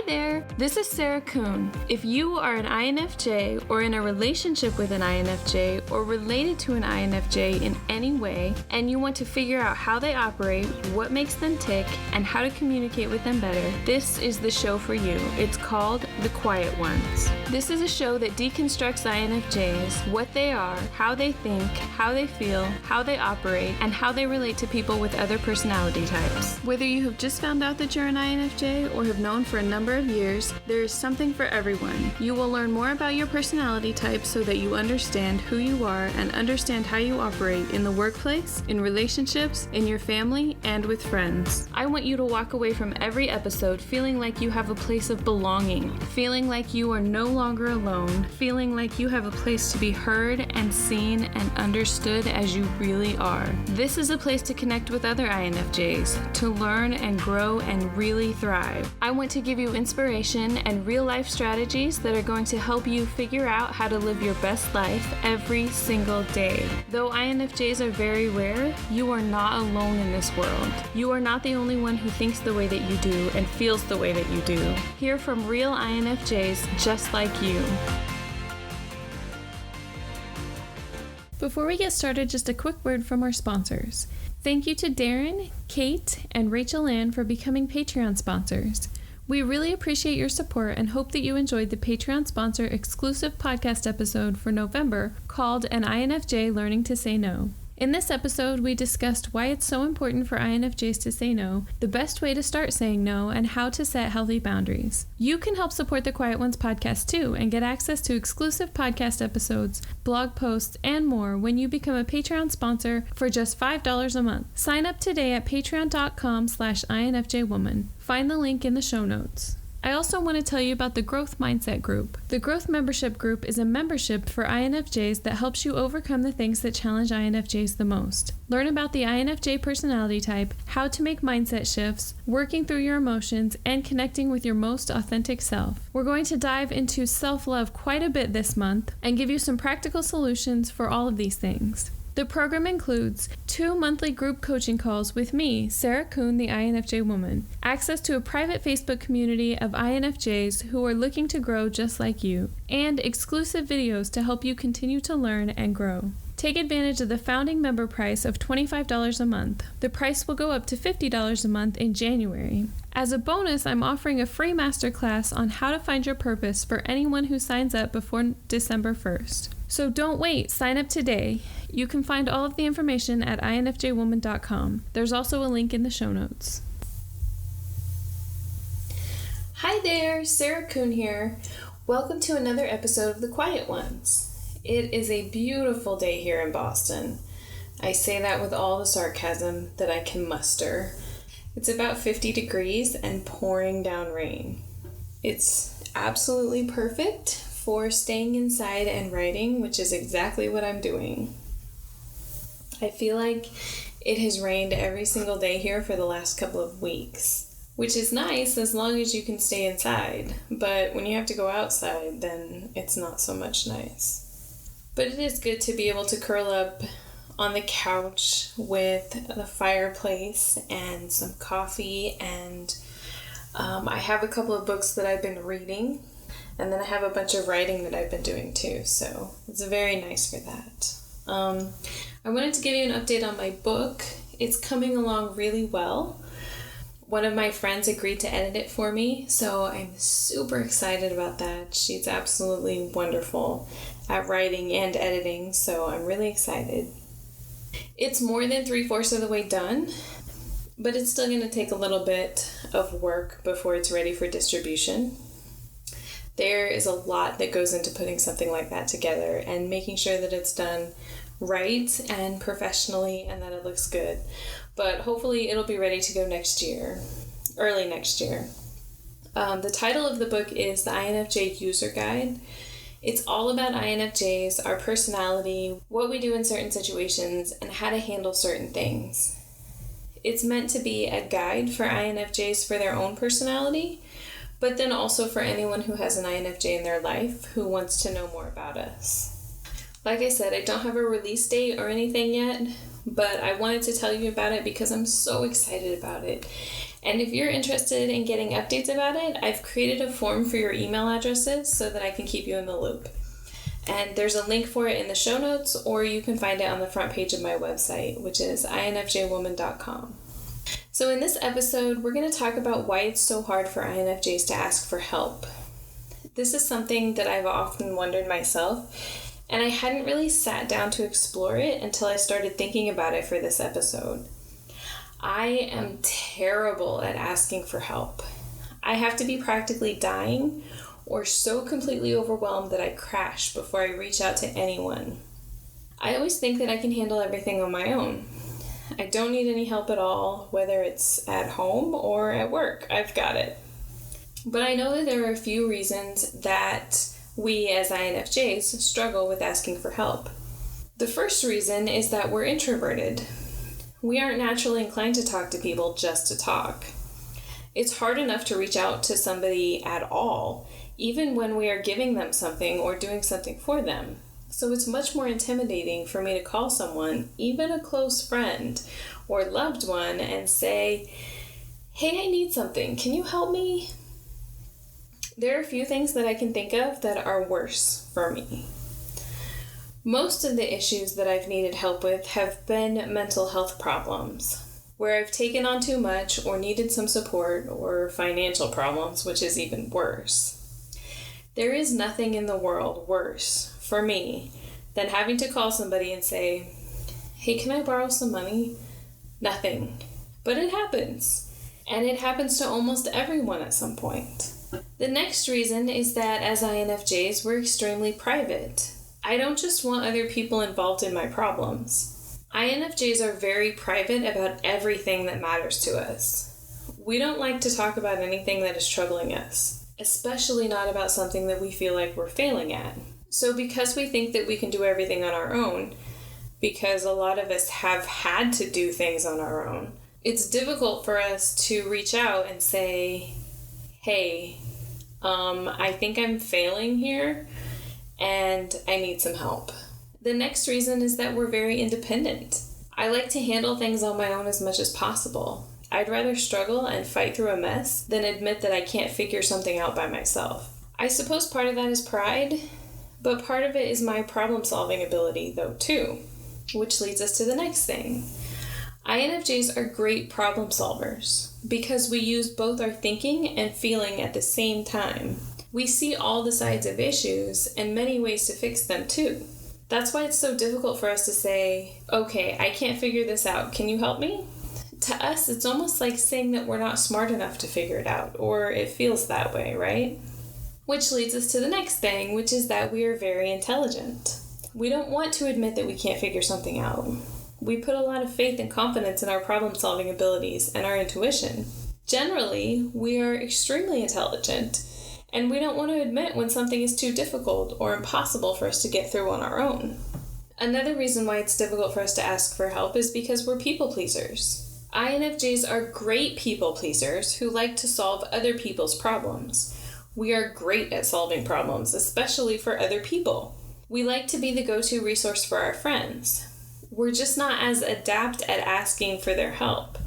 there, this is Sarah Kuhn. If you are an INFJ or in a relationship with an INFJ or related to an INFJ in any way, and you want to figure out how they operate, what makes them tick, and how to communicate with them better, this is the show for you. It's called The Quiet Ones. This is a show that deconstructs INFJs, what they are, how they think, how they feel, how they operate, and how they relate to people with other personality types. Whether you have just found out that you're an INFJ or have known for a number of years, there is something for everyone. You will learn more about your personality type so that you understand who you are and understand how you operate in the workplace, in relationships, in your family, and with friends. I want you to walk away from every episode feeling like you have a place of belonging, feeling like you are no longer alone, feeling like you have a place to be heard and seen and understood as you really are. This is a place to connect with other INFJs, to learn and grow and really thrive. I want to give you inspiration and real-life strategies that are going to help you figure out how to live your best life every single day. Though INFJs are very rare, you are not alone in this world. You are not the only one who thinks the way that you do and feels the way that you do. Hear from real INFJs just like you. Before we get started, just a quick word from our sponsors. Thank you to Darren, Kate, and Rachel Ann for becoming Patreon sponsors. We really appreciate your support and hope that you enjoyed the Patreon sponsor exclusive podcast episode for November called An INFJ Learning to Say No. In this episode, we discussed why it's so important for INFJs to say no, the best way to start saying no, and how to set healthy boundaries. You can help support the Quiet Ones podcast too and get access to exclusive podcast episodes, blog posts, and more when you become a Patreon sponsor for just $5 a month. Sign up today at patreon.com/INFJwoman. Find the link in the show notes. I also want to tell you about the Growth Mindset Group. The Growth Membership Group is a membership for INFJs that helps you overcome the things that challenge INFJs the most. Learn about the INFJ personality type, how to make mindset shifts, working through your emotions, and connecting with your most authentic self. We're going to dive into self-love quite a bit this month and give you some practical solutions for all of these things. The program includes 2 monthly group coaching calls with me, Sarah Kuhn, the INFJ woman, access to a private Facebook community of INFJs who are looking to grow just like you, and exclusive videos to help you continue to learn and grow. Take advantage of the founding member price of $25 a month. The price will go up to $50 a month in January. As a bonus, I'm offering a free masterclass on how to find your purpose for anyone who signs up before December 1st. So don't wait, sign up today. You can find all of the information at infjwoman.com. There's also a link in the show notes. Hi there, Sarah Kuhn here. Welcome to another episode of The Quiet Ones. It is a beautiful day here in Boston. I say that with all the sarcasm that I can muster. It's about 50 degrees and pouring down rain. It's absolutely perfect for staying inside and writing, which is exactly what I'm doing. I feel like it has rained every single day here for the last couple of weeks, which is nice as long as you can stay inside. But when you have to go outside, then it's not so much nice. But it is good to be able to curl up on the couch with the fireplace and some coffee, and I have a couple of books that I've been reading, and then I have a bunch of writing that I've been doing too, so it's very nice for that. I wanted to give you an update on my book. It's coming along really well. One of my friends agreed to edit it for me, so I'm super excited about that. She's absolutely wonderful at writing and editing, so I'm really excited. It's more than 3/4 of the way done, but it's still going to take a little bit of work before it's ready for distribution. There is a lot that goes into putting something like that together and making sure that it's done right and professionally and that it looks good. But hopefully it'll be ready to go next year, early next year. The title of the book is The INFJ User Guide. It's all about INFJs, our personality, what we do in certain situations, and how to handle certain things. It's meant to be a guide for INFJs for their own personality, but then also for anyone who has an INFJ in their life who wants to know more about us. Like I said, I don't have a release date or anything yet, but I wanted to tell you about it because I'm so excited about it. And if you're interested in getting updates about it, I've created a form for your email addresses so that I can keep you in the loop. And there's a link for it in the show notes, or you can find it on the front page of my website, which is infjwoman.com. So in this episode, we're going to talk about why it's so hard for INFJs to ask for help. This is something that I've often wondered myself, and I hadn't really sat down to explore it until I started thinking about it for this episode. I am terrible at asking for help. I have to be practically dying or so completely overwhelmed that I crash before I reach out to anyone. I always think that I can handle everything on my own. I don't need any help at all, whether it's at home or at work. I've got it. But I know that there are a few reasons that we as INFJs struggle with asking for help. The first reason is that we're introverted. We aren't naturally inclined to talk to people just to talk. It's hard enough to reach out to somebody at all, even when we are giving them something or doing something for them. So it's much more intimidating for me to call someone, even a close friend or loved one, and say, "Hey, I need something. Can you help me?" There are a few things that I can think of that are worse for me. Most of the issues that I've needed help with have been mental health problems, where I've taken on too much or needed some support, or financial problems, which is even worse. There is nothing in the world worse for me than having to call somebody and say, "Hey, can I borrow some money?" Nothing. But it happens. And it happens to almost everyone at some point. The next reason is that as INFJs, we're extremely private. I don't just want other people involved in my problems. INFJs are very private about everything that matters to us. We don't like to talk about anything that is troubling us, especially not about something that we feel like we're failing at. So because we think that we can do everything on our own, because a lot of us have had to do things on our own, it's difficult for us to reach out and say, "Hey, I think I'm failing here and I need some help." The next reason is that we're very independent. I like to handle things on my own as much as possible. I'd rather struggle and fight through a mess than admit that I can't figure something out by myself. I suppose part of that is pride, but part of it is my problem-solving ability, though, too, which leads us to the next thing. INFJs are great problem solvers because we use both our thinking and feeling at the same time. We see all the sides of issues and many ways to fix them, too. That's why it's so difficult for us to say, "Okay, I can't figure this out. Can you help me?" To us, it's almost like saying that we're not smart enough to figure it out, or it feels that way, right? Which leads us to the next thing, which is that we are very intelligent. We don't want to admit that we can't figure something out. We put a lot of faith and confidence in our problem-solving abilities and our intuition. Generally, we are extremely intelligent, and we don't want to admit when something is too difficult or impossible for us to get through on our own. Another reason why it's difficult for us to ask for help is because we're people pleasers. INFJs are great people pleasers who like to solve other people's problems. We are great at solving problems, especially for other people. We like to be the go-to resource for our friends. We're just not as adept at asking for their help.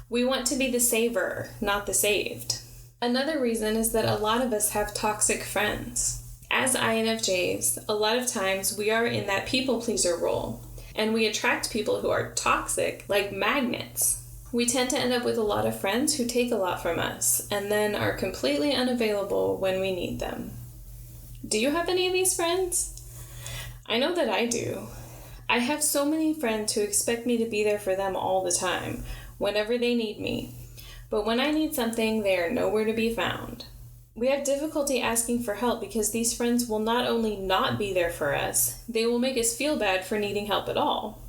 We want to be the saver, not the saved. Another reason is that a lot of us have toxic friends. As INFJs, a lot of times we are in that people pleaser role, and we attract people who are toxic like magnets. We tend to end up with a lot of friends who take a lot from us and then are completely unavailable when we need them. Do you have any of these friends? I know that I do. I have so many friends who expect me to be there for them all the time, whenever they need me. But when I need something, they are nowhere to be found. We have difficulty asking for help because these friends will not only not be there for us, they will make us feel bad for needing help at all.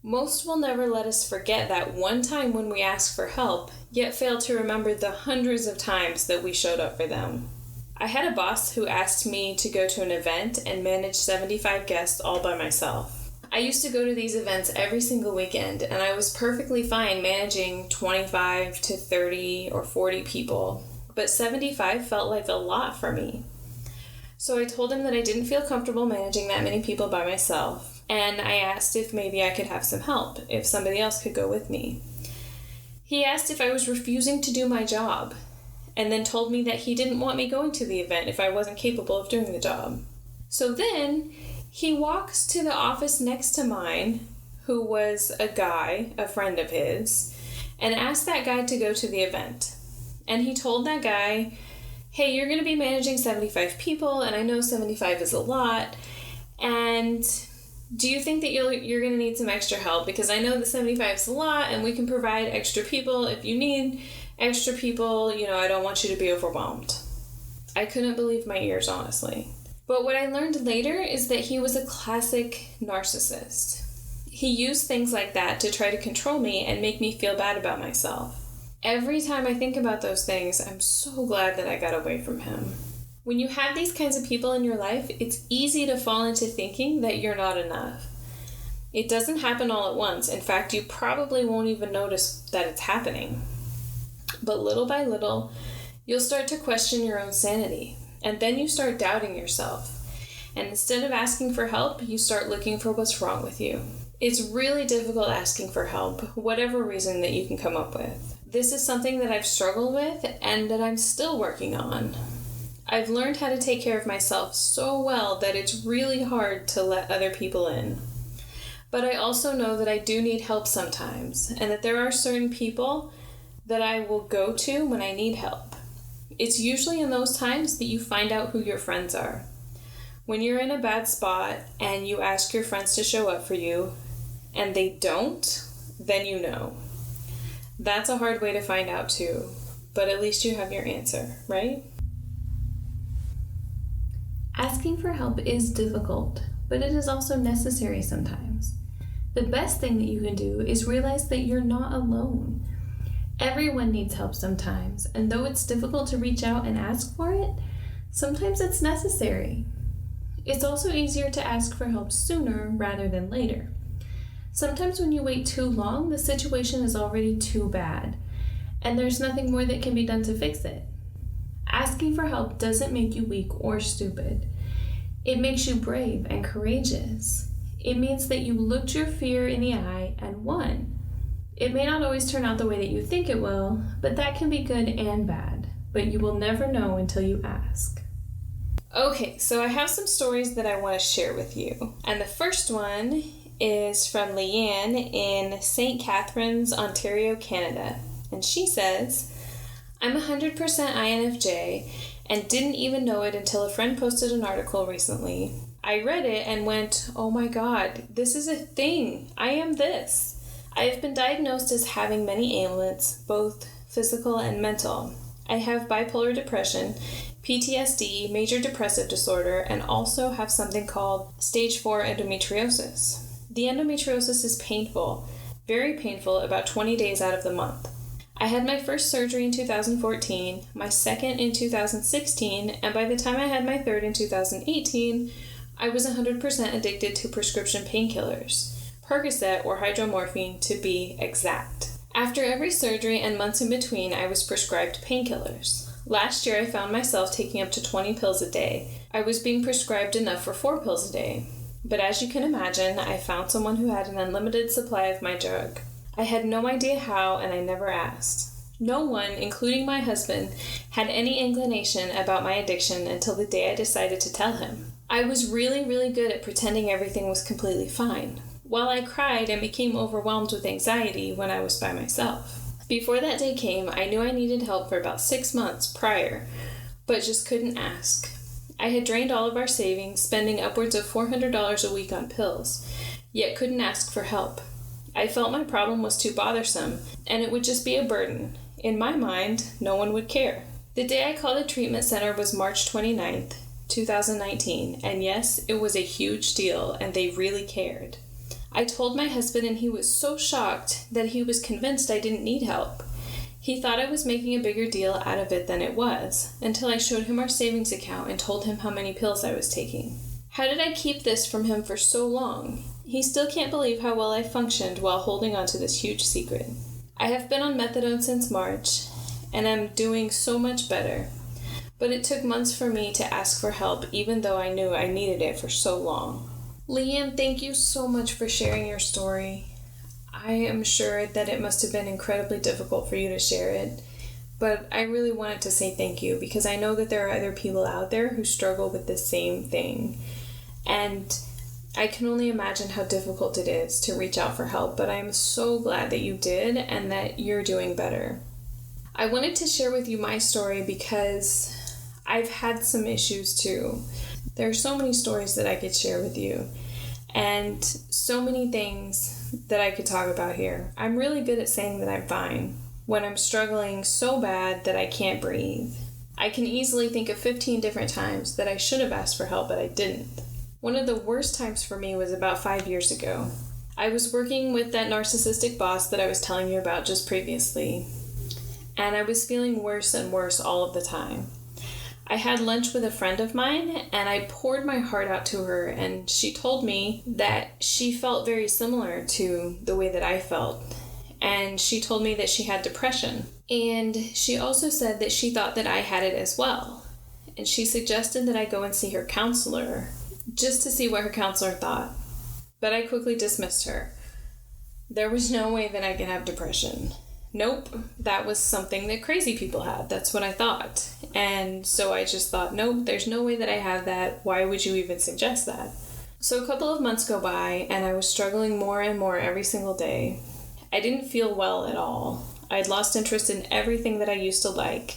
Most will never let us forget that one time when we asked for help, yet fail to remember the hundreds of times that we showed up for them. I had a boss who asked me to go to an event and manage 75 guests all by myself. I used to go to these events every single weekend, and I was perfectly fine managing 25 to 30 or 40 people, but 75 felt like a lot for me. So I told him that I didn't feel comfortable managing that many people by myself, and I asked if maybe I could have some help, if somebody else could go with me. He asked if I was refusing to do my job, and then told me that he didn't want me going to the event if I wasn't capable of doing the job. So then he walks to the office next to mine, who was a guy, a friend of his, and asked that guy to go to the event. And he told that guy, hey, you're going to be managing 75 people, and I know 75 is a lot, and do you think that you're going to need some extra help? Because I know that 75 is a lot, and we can provide extra people if you need extra people. I don't want you to be overwhelmed. I couldn't believe my ears, honestly. But what I learned later is that he was a classic narcissist. He used things like that to try to control me and make me feel bad about myself. Every time I think about those things, I'm so glad that I got away from him. When you have these kinds of people in your life, it's easy to fall into thinking that you're not enough. It doesn't happen all at once. In fact, you probably won't even notice that it's happening. But little by little, you'll start to question your own sanity. And then you start doubting yourself. And instead of asking for help, you start looking for what's wrong with you. It's really difficult asking for help, whatever reason that you can come up with. This is something that I've struggled with and that I'm still working on. I've learned how to take care of myself so well that it's really hard to let other people in. But I also know that I do need help sometimes, and that there are certain people that I will go to when I need help. It's usually in those times that you find out who your friends are. When you're in a bad spot and you ask your friends to show up for you and they don't, then you know. That's a hard way to find out too, but at least you have your answer, right? Asking for help is difficult, but it is also necessary sometimes. The best thing that you can do is realize that you're not alone. Everyone needs help sometimes, and though it's difficult to reach out and ask for it, sometimes it's necessary. It's also easier to ask for help sooner rather than later. Sometimes when you wait too long, the situation is already too bad, and there's nothing more that can be done to fix it. Asking for help doesn't make you weak or stupid. It makes you brave and courageous. It means that you looked your fear in the eye and won. It may not always turn out the way that you think it will, but that can be good and bad. But you will never know until you ask. Okay, so I have some stories that I want to share with you. And the first one is from Leanne in St. Catharines, Ontario, Canada. And she says, I'm 100% INFJ and didn't even know it until a friend posted an article recently. I read it and went, oh my God, this is a thing. I am this. I have been diagnosed as having many ailments, both physical and mental. I have bipolar depression, PTSD, major depressive disorder, and also have something called stage 4 endometriosis. The endometriosis is painful, very painful, about 20 days out of the month. I had my first surgery in 2014, my second in 2016, and by the time I had my third in 2018, I was 100% addicted to prescription painkillers. Percocet or hydromorphine to be exact. After every surgery and months in between, I was prescribed painkillers. Last year, I found myself taking up to 20 pills a day. I was being prescribed enough for 4 pills a day. But as you can imagine, I found someone who had an unlimited supply of my drug. I had no idea how, and I never asked. No one, including my husband, had any inclination about my addiction until the day I decided to tell him. I was really, really good at pretending everything was completely fine, while I cried and became overwhelmed with anxiety when I was by myself. Before that day came, I knew I needed help for about 6 months prior, but just couldn't ask. I had drained all of our savings, spending upwards of $400 a week on pills, yet couldn't ask for help. I felt my problem was too bothersome, and it would just be a burden. In my mind, no one would care. The day I called the treatment center was March 29th, 2019, and yes, it was a huge deal, and they really cared. I told my husband, and he was so shocked that he was convinced I didn't need help. He thought I was making a bigger deal out of it than it was, until I showed him our savings account and told him how many pills I was taking. How did I keep this from him for so long? He still can't believe how well I functioned while holding on to this huge secret. I have been on methadone since March, and I'm doing so much better. But it took months for me to ask for help, even though I knew I needed it for so long. Liam, thank you so much for sharing your story. I am sure that it must have been incredibly difficult for you to share it, but I really wanted to say thank you because I know that there are other people out there who struggle with the same thing. And I can only imagine how difficult it is to reach out for help, but I'm so glad that you did and that you're doing better. I wanted to share with you my story because I've had some issues too. There are so many stories that I could share with you and so many things that I could talk about here. I'm really good at saying that I'm fine when I'm struggling so bad that I can't breathe. I can easily think of 15 different times that I should have asked for help, but I didn't. One of the worst times for me was about 5 years ago. I was working with that narcissistic boss that I was telling you about just previously, and I was feeling worse and worse all of the time. I had lunch with a friend of mine, and I poured my heart out to her, and she told me that she felt very similar to the way that I felt, and she told me that she had depression, and she also said that she thought that I had it as well, and she suggested that I go and see her counselor, just to see what her counselor thought. But I quickly dismissed her. There was no way that I could have depression. Nope, that was something that crazy people had. That's what I thought. And so I just thought, nope, there's no way that I have that. Why would you even suggest that? So a couple of months go by, and I was struggling more and more every single day. I didn't feel well at all. I'd lost interest in everything that I used to like.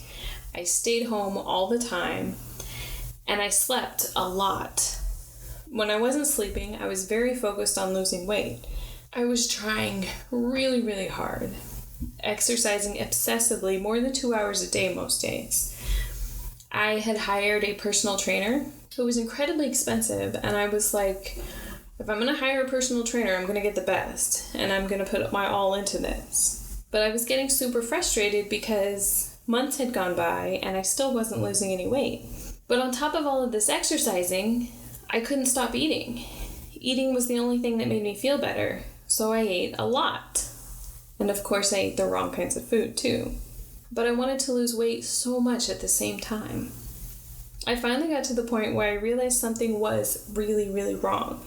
I stayed home all the time, and I slept a lot. When I wasn't sleeping, I was very focused on losing weight. I was trying really, really hard, exercising obsessively more than 2 hours a day most days. I had hired a personal trainer who was incredibly expensive, and I was like, if I'm going to hire a personal trainer, I'm going to get the best, and I'm going to put my all into this. But I was getting super frustrated because months had gone by, and I still wasn't losing any weight. But on top of all of this exercising, I couldn't stop eating. Eating was the only thing that made me feel better, so I ate a lot. And of course I ate the wrong kinds of food too. But I wanted to lose weight so much at the same time. I finally got to the point where I realized something was really, really wrong,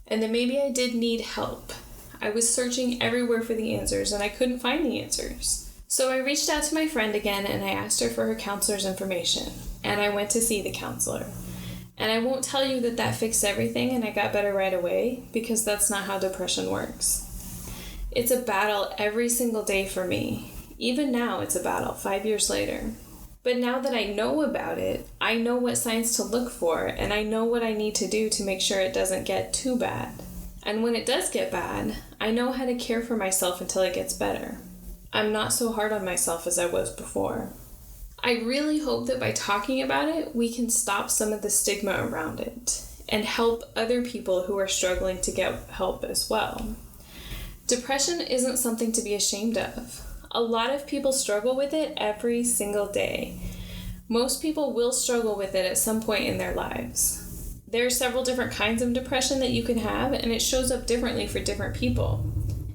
and that maybe I did need help. I was searching everywhere for the answers, and I couldn't find the answers. So I reached out to my friend again, and I asked her for her counselor's information, and I went to see the counselor. And I won't tell you that that fixed everything and I got better right away, because that's not how depression works. It's a battle every single day for me. Even now it's a battle 5 years later. But now that I know about it, I know what signs to look for, and I know what I need to do to make sure it doesn't get too bad. And when it does get bad, I know how to care for myself until it gets better. I'm not so hard on myself as I was before. I really hope that by talking about it, we can stop some of the stigma around it and help other people who are struggling to get help as well. Depression isn't something to be ashamed of. A lot of people struggle with it every single day. Most people will struggle with it at some point in their lives. There are several different kinds of depression that you can have, and it shows up differently for different people.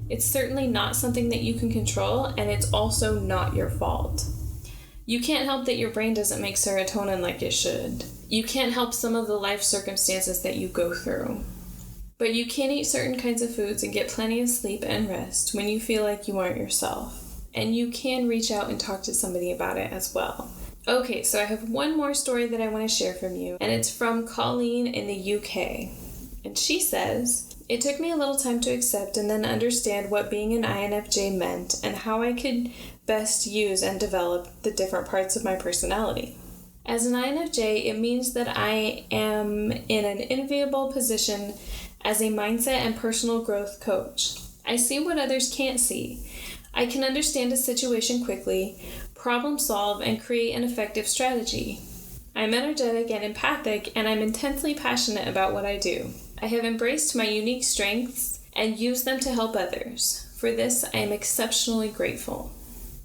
It's certainly not something that you can control, and it's also not your fault. You can't help that your brain doesn't make serotonin like it should. You can't help some of the life circumstances that you go through. But you can eat certain kinds of foods and get plenty of sleep and rest when you feel like you aren't yourself. And you can reach out and talk to somebody about it as well. Okay, so I have one more story that I want to share from you, and it's from Colleen in the UK. And she says, it took me a little time to accept and then understand what being an INFJ meant and how I could best use and develop the different parts of my personality. As an INFJ, it means that I am in an enviable position as a mindset and personal growth coach. I see what others can't see. I can understand a situation quickly, problem solve, and create an effective strategy. I'm energetic and empathic, and I'm intensely passionate about what I do. I have embraced my unique strengths and used them to help others. For this, I am exceptionally grateful.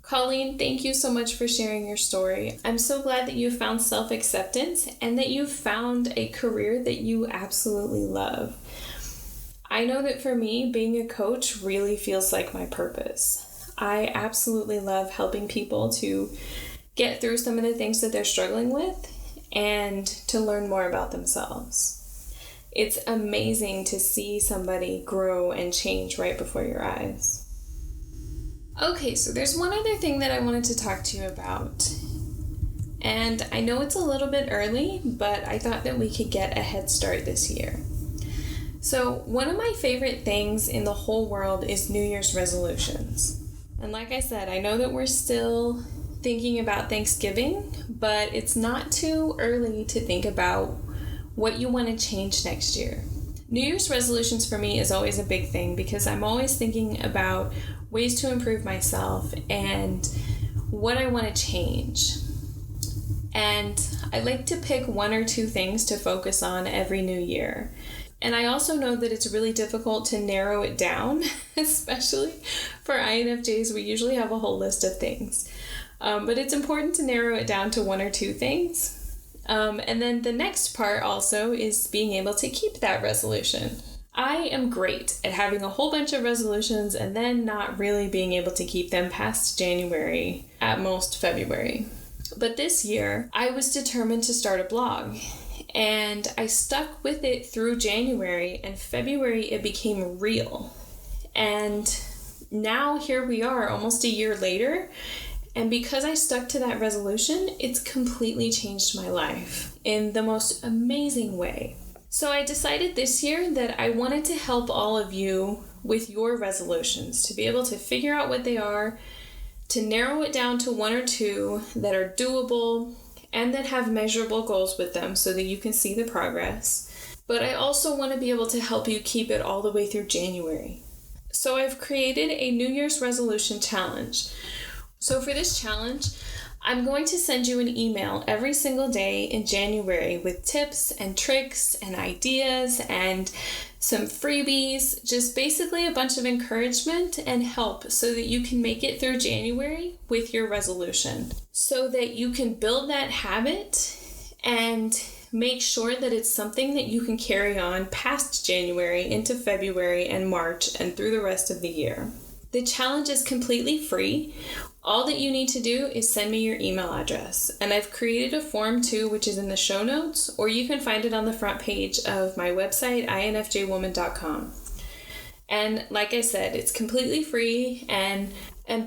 Colleen, thank you so much for sharing your story. I'm so glad that you found self-acceptance and that you found a career that you absolutely love. I know that for me, being a coach really feels like my purpose. I absolutely love helping people to get through some of the things that they're struggling with and to learn more about themselves. It's amazing to see somebody grow and change right before your eyes. Okay, so there's one other thing that I wanted to talk to you about. And I know it's a little bit early, but I thought that we could get a head start this year. So one of my favorite things in the whole world is New Year's resolutions. And like I said, I know that we're still thinking about Thanksgiving, but it's not too early to think about what you want to change next year. New Year's resolutions for me is always a big thing because I'm always thinking about ways to improve myself and what I want to change. And I like to pick one or two things to focus on every new year. And I also know that it's really difficult to narrow it down, especially for INFJs. We usually have a whole list of things. But it's important to narrow it down to one or two things. And then the next part also is being able to keep that resolution. I am great at having a whole bunch of resolutions and then not really being able to keep them past January, at most February. But this year, I was determined to start a blog. And I stuck with it through January, and February it became real. And now here we are almost a year later. And because I stuck to that resolution, it's completely changed my life in the most amazing way. So I decided this year that I wanted to help all of you with your resolutions, to be able to figure out what they are, to narrow it down to one or two that are doable and that have measurable goals with them so that you can see the progress. But I also want to be able to help you keep it all the way through January. So I've created a New Year's resolution challenge. So for this challenge, I'm going to send you an email every single day in January with tips and tricks and ideas and some freebies, just basically a bunch of encouragement and help so that you can make it through January with your resolution, so that you can build that habit and make sure that it's something that you can carry on past January into February and March and through the rest of the year. The challenge is completely free. All that you need to do is send me your email address. And I've created a form too, which is in the show notes, or you can find it on the front page of my website, infjwoman.com. And like I said, it's completely free, and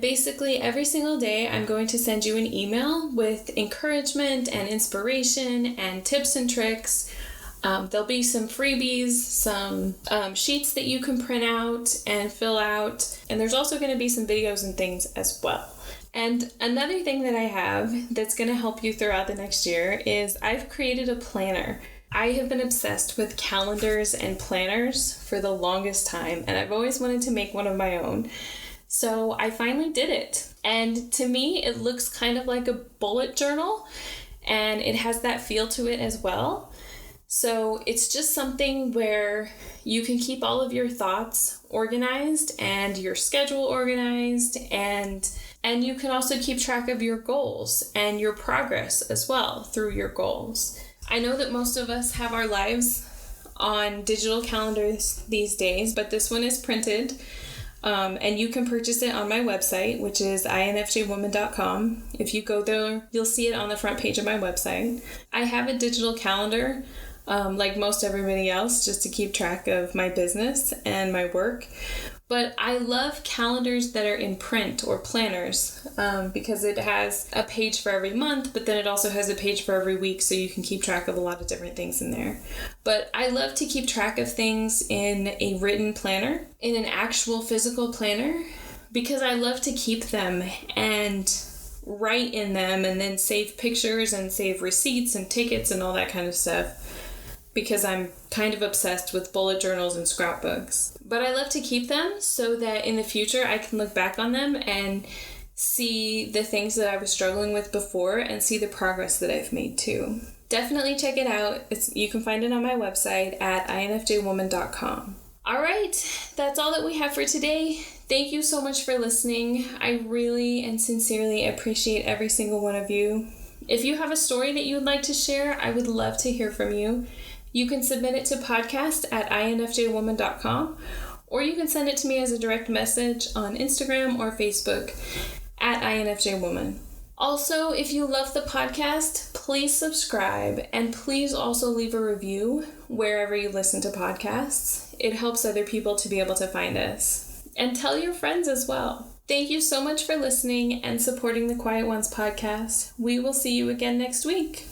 basically every single day I'm going to send you an email with encouragement and inspiration and tips and tricks. There'll be some freebies, some sheets that you can print out and fill out, and there's also going to be some videos and things as well. And another thing that I have that's going to help you throughout the next year is I've created a planner. I have been obsessed with calendars and planners for the longest time, and I've always wanted to make one of my own. So I finally did it. And to me, it looks kind of like a bullet journal, and it has that feel to it as well. So it's just something where you can keep all of your thoughts organized and your schedule organized, and you can also keep track of your goals and your progress as well through your goals. I know that most of us have our lives on digital calendars these days, but this one is printed, and you can purchase it on my website, which is infjwoman.com. If you go there, you'll see it on the front page of my website. I have a digital calendar, like most everybody else, just to keep track of my business and my work. But I love calendars that are in print or planners, because it has a page for every month, but then it also has a page for every week, so you can keep track of a lot of different things in there. But I love to keep track of things in a written planner, in an actual physical planner, because I love to keep them and write in them and then save pictures and save receipts and tickets and all that kind of stuff, because I'm kind of obsessed with bullet journals and scrapbooks. But I love to keep them so that in the future I can look back on them and see the things that I was struggling with before and see the progress that I've made too. Definitely check it out. You can find it on my website at infjwoman.com. All right, that's all that we have for today. Thank you so much for listening. I really and sincerely appreciate every single one of you. If you have a story that you would like to share, I would love to hear from you. You can submit it to podcast@infjwoman.com, or you can send it to me as a direct message on Instagram or Facebook at INFJwoman. Also, if you love the podcast, please subscribe, and please also leave a review wherever you listen to podcasts. It helps other people to be able to find us. And tell your friends as well. Thank you so much for listening and supporting the Quiet Ones podcast. We will see you again next week.